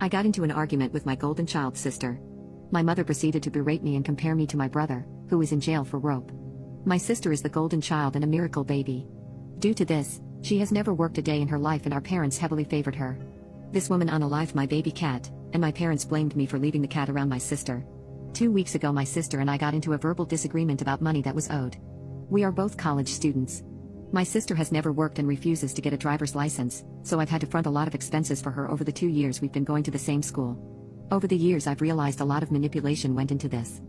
I got into an argument with my golden child sister. My mother proceeded to berate me and compare me to my brother, who is in jail for rope. My sister is the golden child and a miracle baby. Due to this, she has never worked a day in her life and our parents heavily favored her. This woman unalived my baby cat, and my parents blamed me for leaving the cat around my sister. 2 weeks ago my sister and I got into a verbal disagreement about money that was owed. We are both college students. My sister has never worked and refuses to get a driver's license, so I've had to front a lot of expenses for her over the 2 years we've been going to the same school. Over the years I've realized a lot of manipulation went into this.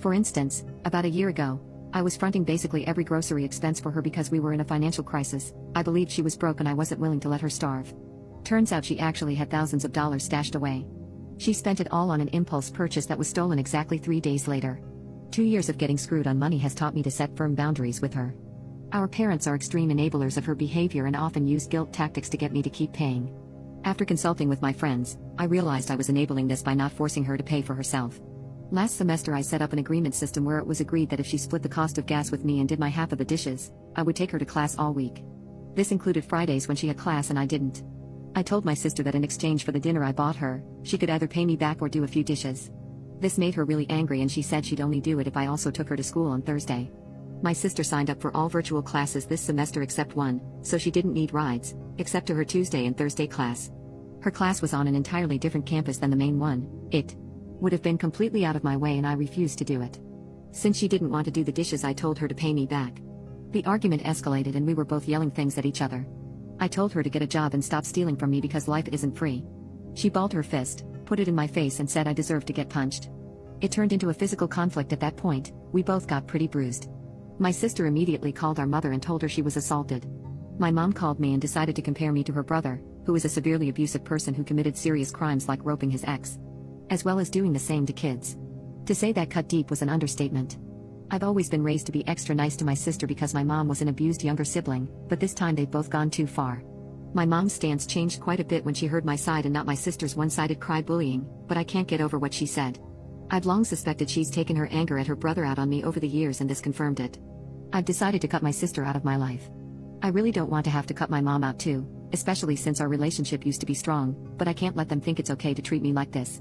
For instance, about a year ago, I was fronting basically every grocery expense for her because we were in a financial crisis. I believed she was broke and I wasn't willing to let her starve. Turns out she actually had thousands of dollars stashed away. She spent it all on an impulse purchase that was stolen exactly 3 days later. 2 years of getting screwed on money has taught me to set firm boundaries with her. Our parents are extreme enablers of her behavior and often use guilt tactics to get me to keep paying. After consulting with my friends, I realized I was enabling this by not forcing her to pay for herself. Last semester I set up an agreement system where it was agreed that if she split the cost of gas with me and did my half of the dishes, I would take her to class all week. This included Fridays when she had class and I didn't. I told my sister that in exchange for the dinner I bought her, she could either pay me back or do a few dishes. This made her really angry and she said she'd only do it if I also took her to school on Thursday. My sister signed up for all virtual classes this semester except one, so she didn't need rides, except to her Tuesday and Thursday class. Her class was on an entirely different campus than the main one. It would have been completely out of my way and I refused to do it. Since she didn't want to do the dishes I told her to pay me back. The argument escalated and we were both yelling things at each other. I told her to get a job and stop stealing from me because life isn't free. She balled her fist, put it in my face and said I deserved to get punched. It turned into a physical conflict at that point. We both got pretty bruised. My sister immediately called our mother and told her she was assaulted. My mom called me and decided to compare me to her brother, who is a severely abusive person who committed serious crimes like roping his ex, as well as doing the same to kids. To say that cut deep was an understatement. I've always been raised to be extra nice to my sister because my mom was an abused younger sibling, but this time they've both gone too far. My mom's stance changed quite a bit when she heard my side and not my sister's one-sided cry bullying, but I can't get over what she said. I've long suspected she's taken her anger at her brother out on me over the years and this confirmed it. I've decided to cut my sister out of my life. I really don't want to have to cut my mom out too, especially since our relationship used to be strong, but I can't let them think it's okay to treat me like this.